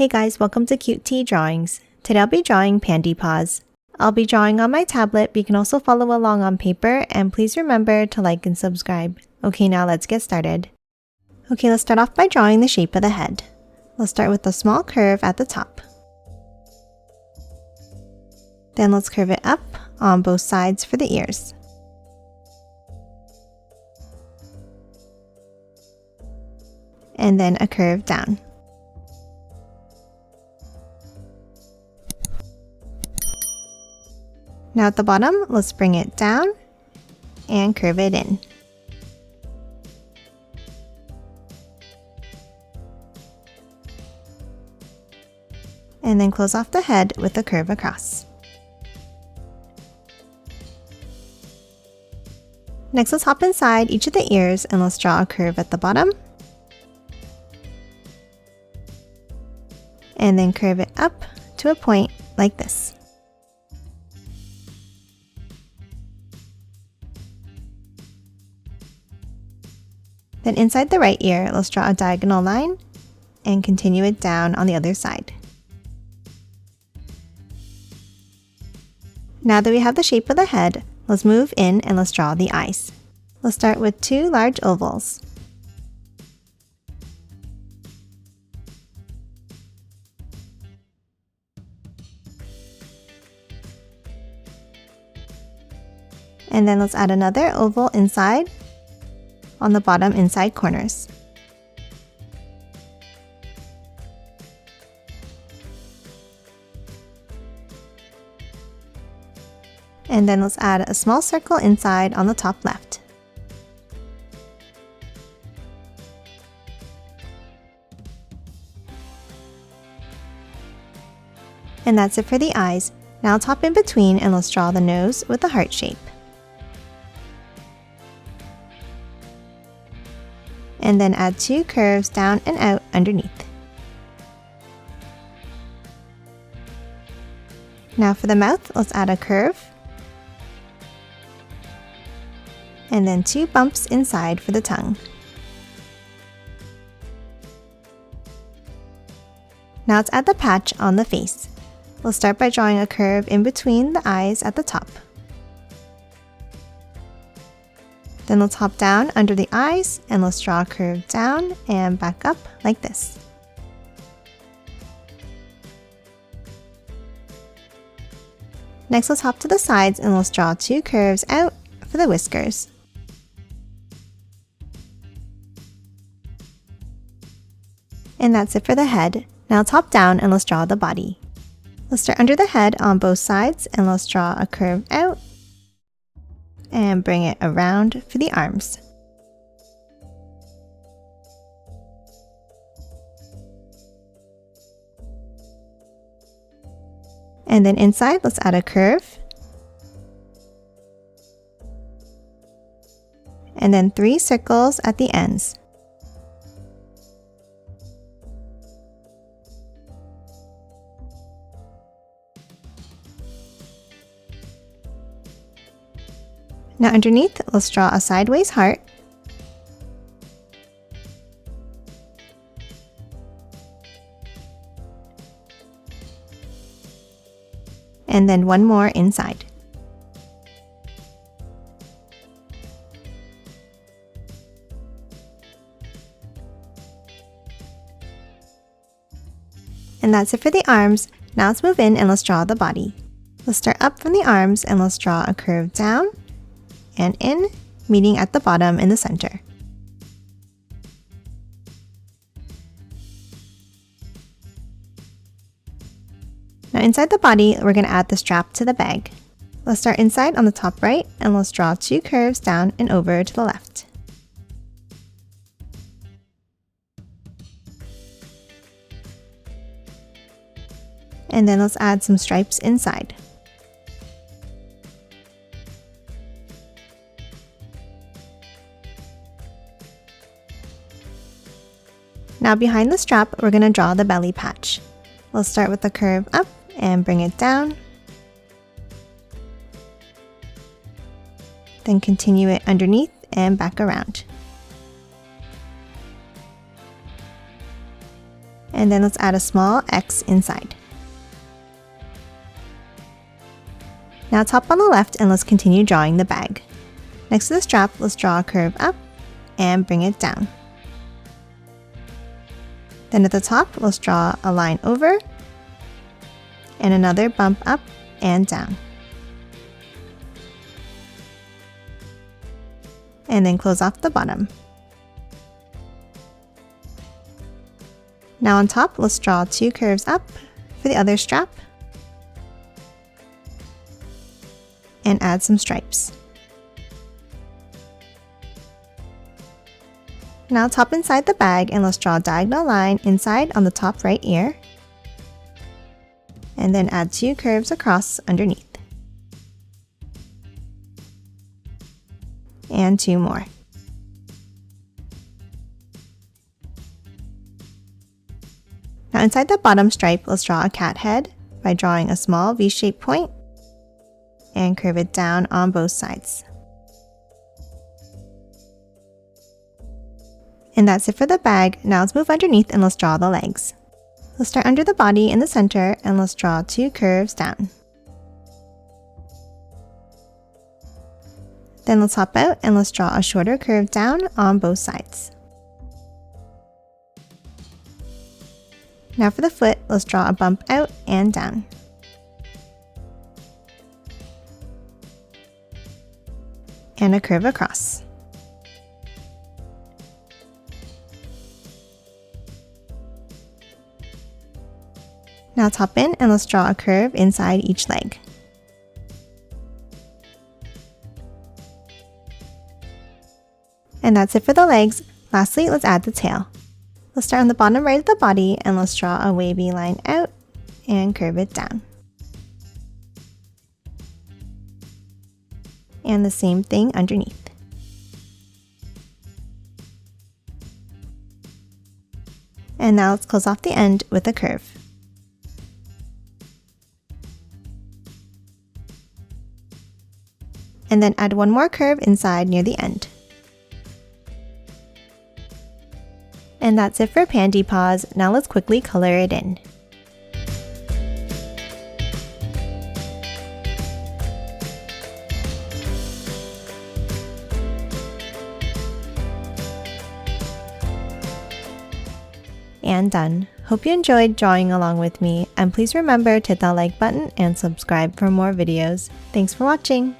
Hey guys, welcome to Cute Tea Drawings. Today I'll be drawing Pandy Paws. I'll be drawing on my tablet, but you can also follow along on paper, and please remember to like and subscribe. Okay, now let's get started. Okay, let's start off by drawing the shape of the head. Let's start with a small curve at the top. Then let's curve it up on both sides for the ears. And then a curve down. Now at the bottom, let's bring it down and curve it in. And then close off the head with a curve across. Next, let's hop inside each of the ears and let's draw a curve at the bottom. And then curve it up to a point like this. Then inside the right ear, let's draw a diagonal line and continue it down on the other side. Now that we have the shape of the head, let's move in and let's draw the eyes. Let's start with two large ovals. And then let's add another oval inside on the bottom inside corners. And then let's add a small circle inside on the top left. And that's it for the eyes. Now let's hop in between and let's draw the nose with a heart shape. And then add two curves down and out underneath. Now for the mouth, let's add a curve. And then two bumps inside for the tongue. Now let's add the patch on the face. We'll start by drawing a curve in between the eyes at the top. Then let's hop down under the eyes and let's draw a curve down and back up like this. Next, let's hop to the sides and let's draw two curves out for the whiskers. And that's it for the head. Now let's hop down and let's draw the body. Let's start under the head on both sides and let's draw a curve out and bring it around for the arms. And then inside, let's add a curve. And then three circles at the ends. Now underneath, let's draw a sideways heart. And then one more inside. And that's it for the arms. Now let's move in and let's draw the body. Let's start up from the arms and let's draw a curve down and in, meeting at the bottom in the center. Now inside the body, we're going to add the strap to the bag. Let's start inside on the top right and let's draw two curves down and over to the left. And then let's add some stripes inside. Now behind the strap, we're going to draw the belly patch. We'll start with the curve up and bring it down. Then continue it underneath and back around. And then let's add a small X inside. Now tap on the left and let's continue drawing the bag. Next to the strap, let's draw a curve up and bring it down. Then at the top, let's draw a line over and another bump up and down. And then close off the bottom. Now on top, let's draw 2 curves up for the other strap and add some stripes. Now top inside the bag and let's draw a diagonal line inside on the top right ear and then add 2 curves across underneath. And 2 more. Now inside the bottom stripe, let's draw a cat head by drawing a small V-shaped point and curve it down on both sides. And that's it for the bag. Now let's move underneath and let's draw the legs. Let's start under the body in the center and let's draw 2 curves down. Then let's hop out and let's draw a shorter curve down on both sides. Now for the foot, let's draw a bump out and down. And a curve across. Now top in and let's draw a curve inside each leg. And that's it for the legs. Lastly, let's add the tail. Let's start on the bottom right of the body and let's draw a wavy line out and curve it down. And the same thing underneath. And now let's close off the end with a curve. And then add 1 more curve inside near the end. And that's it for Pandy Paws. Now let's quickly color it in. And done. Hope you enjoyed drawing along with me, and please remember to hit that like button and subscribe for more videos. Thanks for watching!